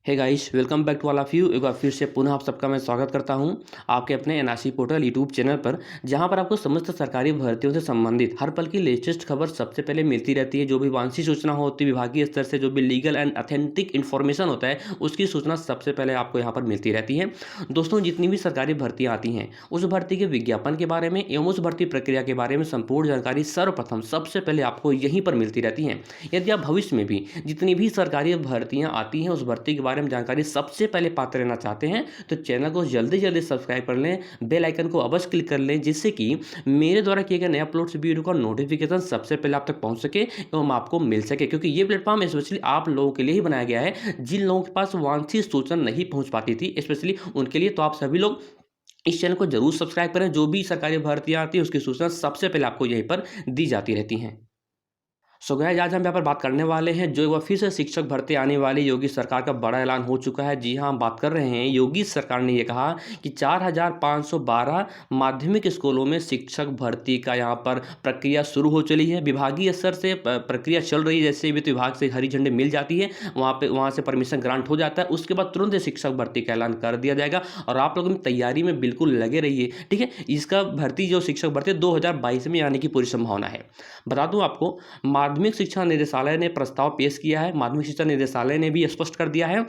Hey guys, welcome back to all of you. एक बार फिर से पुनः आप सबका मैं स्वागत करता हूं आपके अपने एनआरसी पोर्टल यूट्यूब चैनल पर, जहां पर आपको समस्त सरकारी भर्तियों से संबंधित हर पल की लेटेस्ट खबर सबसे पहले मिलती रहती है। जो भी वांछित सूचना होती है विभागीय स्तर से, जो भी लीगल एंड ऑथेंटिक इन्फॉर्मेशन होता है, उसकी सूचना सबसे पहले आपको यहाँ पर मिलती रहती है। दोस्तों, जितनी भी सरकारी भर्तियाँ आती हैं, उस भर्ती के विज्ञापन के बारे में एवं उस भर्ती प्रक्रिया के बारे में संपूर्ण जानकारी सर्वप्रथम सबसे पहले आपको यहीं पर मिलती रहती है। यदि आप भविष्य में भी जितनी भी सरकारी भर्तियां आती हैं, उस भर्ती के बारे में जानकारी सबसे पहले पाते रहना चाहते हैं, तो चैनल को जल्दी जल्दी सब्सक्राइब कर लें, बेल आइकन को अवश्य क्लिक कर लें, जिससे कि मेरे द्वारा किए गए नए अपलोड वीडियो का नोटिफिकेशन सबसे पहले आप तक पहुंच सके एवं आपको मिल सके। क्योंकि ये प्लेटफॉर्म स्पेशली आप लोगों के लिए ही बनाया गया है, जिन लोगों के पास वांछित सूचना नहीं पहुंच पाती थी, स्पेशली उनके लिए। तो आप सभी लोग इस चैनल को जरूर सब्सक्राइब करें। जो भी सरकारी भर्तियां आती है, उसकी सूचना सबसे पहले आपको यहीं पर दी जाती रहती हैं। सो गाइस, आज हम यहाँ पर बात करने वाले हैं जो एक बार फिर से शिक्षक भर्ती आने वाली योगी सरकार का बड़ा ऐलान हो चुका है। जी हाँ, हम बात कर रहे हैं, योगी सरकार ने ये कहा कि 4512 माध्यमिक स्कूलों में शिक्षक भर्ती का यहाँ पर प्रक्रिया शुरू हो चली है। विभागीय स्तर से प्रक्रिया चल रही है। जैसे वित्त विभाग से हरी झंडी मिल जाती है, वहाँ से परमिशन ग्रांट हो जाता है, उसके बाद तुरंत शिक्षक भर्ती का ऐलान कर दिया जाएगा। और आप लोग तैयारी में बिल्कुल लगे रहिए, ठीक है। इसका भर्ती जो शिक्षक भर्ती 2022 में आने की पूरी संभावना है। बता दूं आपको, माध्यमिक शिक्षा निदेशालय ने प्रस्ताव पेश किया है। माध्यमिक शिक्षा निदेशालय ने भी स्पष्ट कर दिया है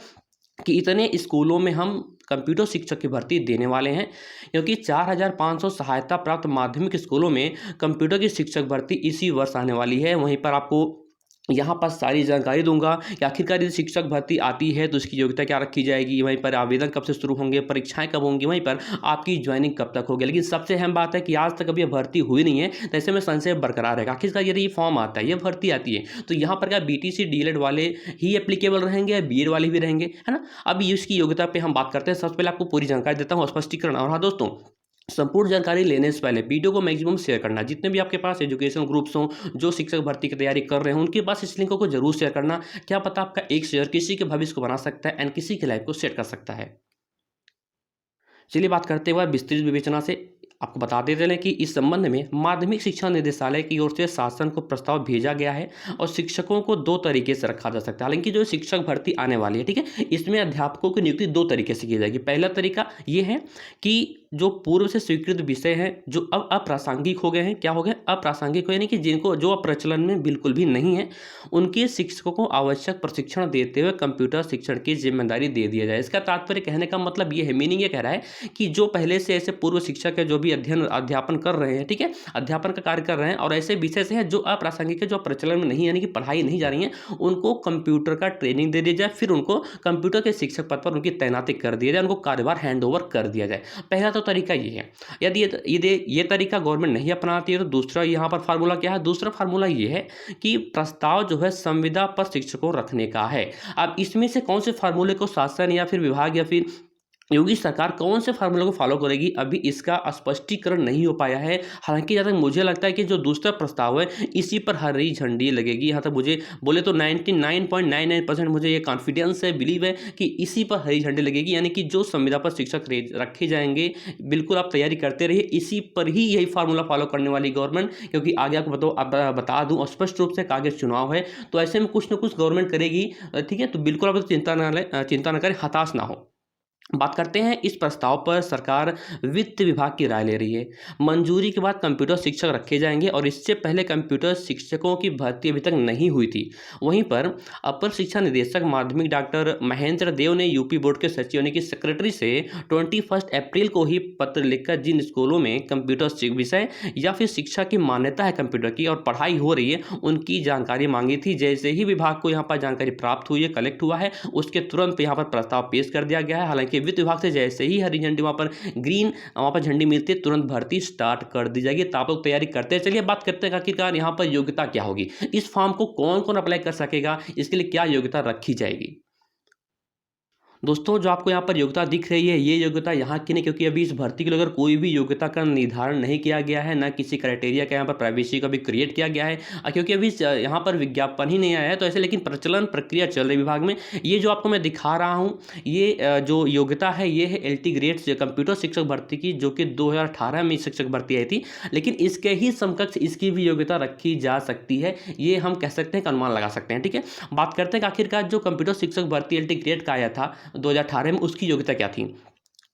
कि इतने स्कूलों में हम कंप्यूटर शिक्षक की भर्ती देने वाले हैं, क्योंकि 4500 सहायता प्राप्त माध्यमिक स्कूलों में कंप्यूटर की शिक्षक भर्ती इसी वर्ष आने वाली है। वहीं पर आपको यहाँ पर सारी जानकारी दूंगा कि आखिरकार यदि शिक्षक भर्ती आती है तो उसकी योग्यता क्या रखी जाएगी, वहीं पर आवेदन कब से शुरू होंगे, परीक्षाएं कब होंगी, वहीं पर आपकी ज्वाइनिंग कब तक होगी। लेकिन सबसे अहम बात है कि आज तक अभी भर्ती हुई नहीं है, तो ऐसे में संशय बरकरार है। आखिरकार यदि ये फॉर्म आता है, ये भर्ती आती है, तो यहाँ पर क्या बीटीसी डीएलएड वाले ही एप्लीकेबल रहेंगे या बीएड वाले भी रहेंगे, है ना। अब इसकी योग्यता पर हम बात करते हैं। सबसे पहले आपको पूरी जानकारी देता हूँ, स्पष्टीकरण। और हाँ दोस्तों, संपूर्ण जानकारी लेने से पहले वीडियो को मैक्सिमम शेयर करना। जितने भी आपके पास एजुकेशन ग्रुप्स हों, जो शिक्षक भर्ती की तैयारी कर रहे हैं, उनके पास इस लिंक को जरूर शेयर करना। क्या पता आपका एक शेयर किसी के भविष्य को बना सकता है एंड किसी की लाइफ को सेट कर सकता है। चलिए बात करते हुए विस्तृत विवेचना से आपको बता देते हैं कि इस संबंध में माध्यमिक शिक्षा निदेशालय की ओर से शासन को प्रस्ताव भेजा गया है और शिक्षकों को दो तरीके से रखा जा सकता है। हालांकि जो शिक्षक भर्ती आने वाली है, ठीक है, इसमें अध्यापकों की नियुक्ति दो तरीके से की जाएगी। पहला तरीका ये है कि जो पूर्व से स्वीकृत विषय हैं, जो अब अप्रासंगिक हो गए हैं, क्या हो गए, अप्रासंगिक हो, यानी कि जिनको जो अब प्रचलन में बिल्कुल भी नहीं है, उनके शिक्षकों को आवश्यक प्रशिक्षण देते हुए कंप्यूटर शिक्षण की जिम्मेदारी दे दिया जाए। इसका तात्पर्य कहने का मतलब ये है, मीनिंग ये कह रहा है कि जो पहले से ऐसे पूर्व शिक्षक है, जो भी अध्यापन कर रहे हैं, ठीक है, अध्यापन का कार्य कर रहे हैं और ऐसे विषय से है जो अप्रासंगिक है, जो प्रचलन में नहीं, यानी कि पढ़ाई नहीं जा रही है, उनको कंप्यूटर का ट्रेनिंग दे दिया जाए, फिर उनको कंप्यूटर के शिक्षक पद पर उनकी तैनाती कर दिया जाए, उनको कार्यभार हैंड ओवर कर दिया जाए। पहला तो तरीका ये है। यदि ये तरीका गवर्नमेंट नहीं अपनाती है, तो दूसरा यहाँ पर फार्मूला क्या है, दूसरा फार्मूला ये है कि प्रस्ताव जो है संविदा पर शिक्षकों रखने का है। अब इसमें से कौन से फार्मूले को शासन या फिर विभाग या फिर योगी सरकार कौन से फार्मूले को फॉलो करेगी, अभी इसका स्पष्टीकरण नहीं हो पाया है। हालांकि जहाँ तक मुझे लगता है कि जो दूसरा प्रस्ताव है, इसी पर हरी झंडी लगेगी। यहाँ तक मुझे बोले तो 99.99% मुझे ये कॉन्फिडेंस है, बिलीव है कि इसी पर हरी झंडी लगेगी। यानी कि जो संविदा पर शिक्षक रखे जाएंगे, बिल्कुल आप तैयारी करते रहिए, इसी पर ही यही फार्मूला फॉलो करने वाली गवर्नमेंट। क्योंकि आगे आपको बता दूँ स्पष्ट रूप से, आगे चुनाव है, तो ऐसे में कुछ ना कुछ गवर्नमेंट करेगी, ठीक है। तो बिल्कुल आप चिंता न करें, हताश ना हो। बात करते हैं इस प्रस्ताव पर। सरकार वित्त विभाग की राय ले रही है। मंजूरी के बाद कंप्यूटर शिक्षक रखे जाएंगे और इससे पहले कंप्यूटर शिक्षकों की भर्ती अभी तक नहीं हुई थी। वहीं पर अपर शिक्षा निदेशक माध्यमिक डॉक्टर महेंद्र देव ने यूपी बोर्ड के सचिव यानी कि सेक्रेटरी से 21 अप्रैल को ही पत्र लिखकर जिन स्कूलों में कंप्यूटर विषय या फिर शिक्षा की मान्यता है कंप्यूटर की और पढ़ाई हो रही है, उनकी जानकारी मांगी थी। जैसे ही विभाग को यहाँ पर जानकारी प्राप्त हुई है, कलेक्ट हुआ है, उसके तुरंत यहाँ पर प्रस्ताव पेश कर दिया गया है। हालांकि वित्त विभाग से जैसे ही हरी झंडी वहां पर झंडी मिलती है, तुरंत भर्ती स्टार्ट कर दी जाएगी। तो आप लोग तैयारी करते हैं। चलिए बात करते हैं आखिरकार यहाँ पर योग्यता क्या होगी, इस फॉर्म को कौन कौन अप्लाई कर सकेगा, इसके लिए क्या योग्यता रखी जाएगी। दोस्तों, जो आपको यहाँ पर योग्यता दिख रही है, ये योग्यता यहाँ की नहीं, क्योंकि अभी इस भर्ती के लिए अगर कोई भी योग्यता का निर्धारण नहीं किया गया है, ना किसी क्राइटेरिया का यहाँ पर प्राइवेसी का भी क्रिएट किया गया है, क्योंकि अभी यहाँ पर विज्ञापन ही नहीं आया है, तो ऐसे लेकिन प्रचलन प्रक्रिया चल रही है विभाग में। ये जो आपको मैं दिखा रहा हूँ, ये जो योग्यता है, ये है LT ग्रेड से कंप्यूटर शिक्षक भर्ती की, जो कि 2018 में शिक्षक भर्ती आई थी, लेकिन इसके ही समकक्ष इसकी भी योग्यता रखी जा सकती है। ये हम कह सकते हैं कि अनुमान लगा सकते हैं। ठीक है, बात करते हैं कि आखिरकार जो कंप्यूटर शिक्षक भर्ती LT ग्रेड का आया था 2018 में, उसकी योग्यता क्या थी।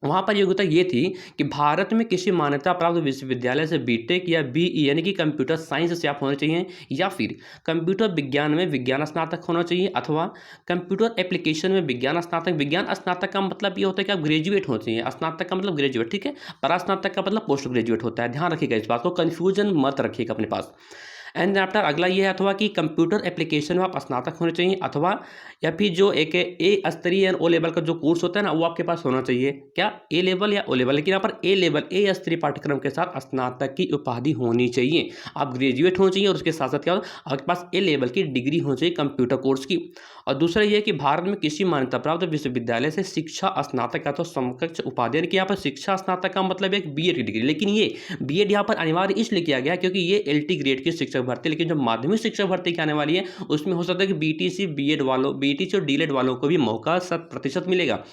वहाँ पर योग्यता ये थी कि भारत में किसी मान्यता प्राप्त विश्वविद्यालय से बीटेक या BE यानी कि कंप्यूटर साइंस से आप होने चाहिए, या फिर कंप्यूटर विज्ञान में विज्ञान स्नातक होना चाहिए, अथवा कंप्यूटर एप्लीकेशन में विज्ञान स्नातक। विज्ञान स्नातक का मतलब ये होता है कि आप ग्रेजुएट होना चाहिए, स्नातक का मतलब ग्रेजुएट, ठीक है, परास्नातक का मतलब पोस्ट ग्रेजुएट होता है। ध्यान रखिएगा इस बात को, कन्फ्यूजन मत रखिएगा अपने पास। एंड आफ्टर अगला ये है, अथवा कि कंप्यूटर एप्लीकेशन में आप स्नातक होने चाहिए, अथवा या फिर जो एक ए स्तरीय या O लेवल का जो कोर्स होता है ना, वो आपके पास होना चाहिए। क्या A लेवल या O लेवल, लेकिन यहाँ पर A लेवल A स्तरीय पाठ्यक्रम के साथ स्नातक की उपाधि होनी चाहिए। आप ग्रेजुएट होना चाहिए और उसके साथ साथ क्या हो, आपके पास A लेवल की डिग्री होनी चाहिए कंप्यूटर कोर्स की। और दूसरा ये है कि भारत में किसी मान्यता प्राप्त विश्वविद्यालय से शिक्षा स्नातक का तो समकक्ष उपाधि, यानी कि यहाँ पर शिक्षा स्नातक का मतलब एक BEd की डिग्री, लेकिन ये BEd यहाँ पर अनिवार्य इसलिए किया गया क्योंकि ये LT ग्रेड की शिक्षक भर्ती, लेकिन जो माध्यमिक शिक्षक भर्ती की आने वाली है, उसमें हो सकता है कि BTC BEd वालों, BTC और DLED वालों को भी मौका 100% मिलेगा।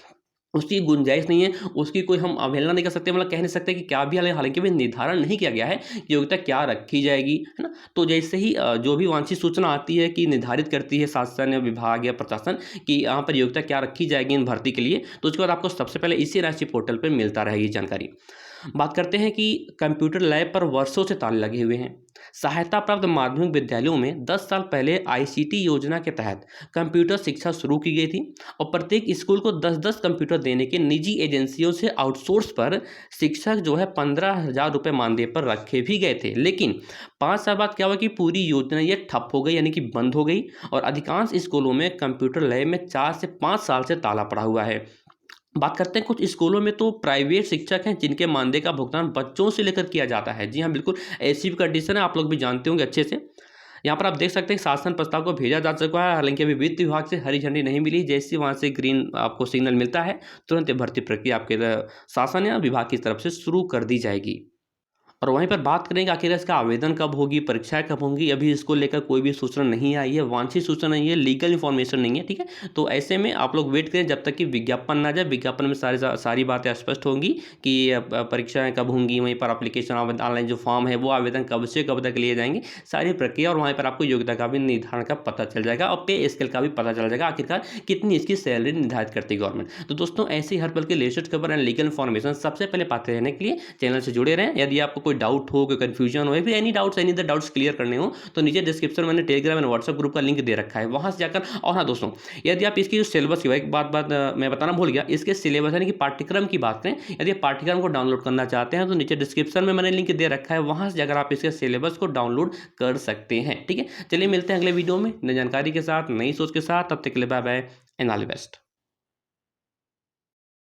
उसकी गुंजाइश नहीं है, उसकी कोई हम अवहेलना नहीं कर सकते, मतलब कह नहीं सकते कि क्या भी, हालांकि भी निर्धारण नहीं किया गया है कि योग्यता क्या रखी जाएगी, है ना। तो जैसे ही जो भी वांछित सूचना आती है कि निर्धारित करती है शासन या विभाग या प्रशासन कि यहाँ पर योग्यता क्या रखी जाएगी इन भर्ती के लिए, तो उसके बाद आपको सबसे पहले इसी राशि पोर्टल पर मिलता रहेगी जानकारी। बात करते हैं कि कंप्यूटर लैब पर वर्षों से ताले लगे हुए हैं। सहायता प्राप्त माध्यमिक विद्यालयों में 10 साल पहले ICT योजना के तहत कंप्यूटर शिक्षा शुरू की गई थी, और प्रत्येक स्कूल को 10-10 कंप्यूटर देने के निजी एजेंसियों से आउटसोर्स पर शिक्षक जो है 15,000 रुपये मानदेय पर रखे भी गए थे। लेकिन 5 साल बाद क्या हुआ कि पूरी योजना ये ठप हो गई, यानी कि बंद हो गई, और अधिकांश स्कूलों में कंप्यूटर लैब में 4 से 5 साल से ताला पड़ा हुआ है। बात करते हैं कुछ स्कूलों में तो प्राइवेट शिक्षक हैं जिनके मानदेय का भुगतान बच्चों से लेकर किया जाता है। जी हाँ, बिल्कुल ऐसी भी कंडीशन है, आप लोग भी जानते होंगे अच्छे से। यहाँ पर आप देख सकते हैं शासन प्रस्ताव को भेजा जा चुका है, हालांकि अभी वित्त विभाग से हरी झंडी नहीं मिली। जैसे वहाँ से ग्रीन आपको सिग्नल मिलता है, तुरंत ये भर्ती प्रक्रिया आपके शासन या विभाग की तरफ से शुरू कर दी जाएगी। और वहीं पर बात करेंगे आखिर इसका आवेदन कब होगी, परीक्षाएं कब होंगी, अभी इसको लेकर कोई भी सूचना नहीं आई है, वांछित सूचना नहीं है, लीगल इन्फॉर्मेशन नहीं है। ठीक है, तो ऐसे में आप लोग वेट करें जब तक कि विज्ञापन ना जाए। विज्ञापन में सारी बातें स्पष्ट होंगी कि परीक्षाएं कब होंगी, वहीं पर एप्लीकेशन आवेदन ऑनलाइन जो फॉर्म है वो आवेदन कब से कब तक लिए जाएंगे, सारी प्रक्रिया, और वहीं पर आपको योग्यता का भी निर्धारण का पता चल जाएगा, और पे स्केल का भी पता चल जाएगा, आखिरकार कितनी इसकी सैलरी निर्धारित करती है गवर्नमेंट। तो दोस्तों, ऐसी हर पल की लेटेस्ट खबर एंड लीगल इन्फॉर्मेशन सबसे पहले पाते रहने के लिए चैनल से जुड़े रहें। यदि आपको कोई डाउट हो, कोई कंफ्यूजन हो, फिर एनी अदर डाउट्स क्लियर करने हो, तो नीचे डिस्क्रिप्शन में मैंने टेलीग्राम एंड व्हाट्सएप ग्रुप का लिंक दे रखा है, वहां से जाकर। और हाँ दोस्तों, यदि आप इसकी जो सिलेबस की एक बात मैं बताना भूल गया, इसके सिलेबस यानी कि पाठ्यक्रम की बात करें, यदि आप पाठ्यक्रम को डाउनलोड करना चाहते हैं तो नीचे डिस्क्रिप्शन में मैंने लिंक दे रखा है, वहां से जाकर आप इसके सिलेबस को डाउनलोड कर सकते हैं। ठीक है, चलिए मिलते हैं अगले वीडियो में नई जानकारी के साथ, नई सोच के साथ। तब तक के लिए bye bye and all the best.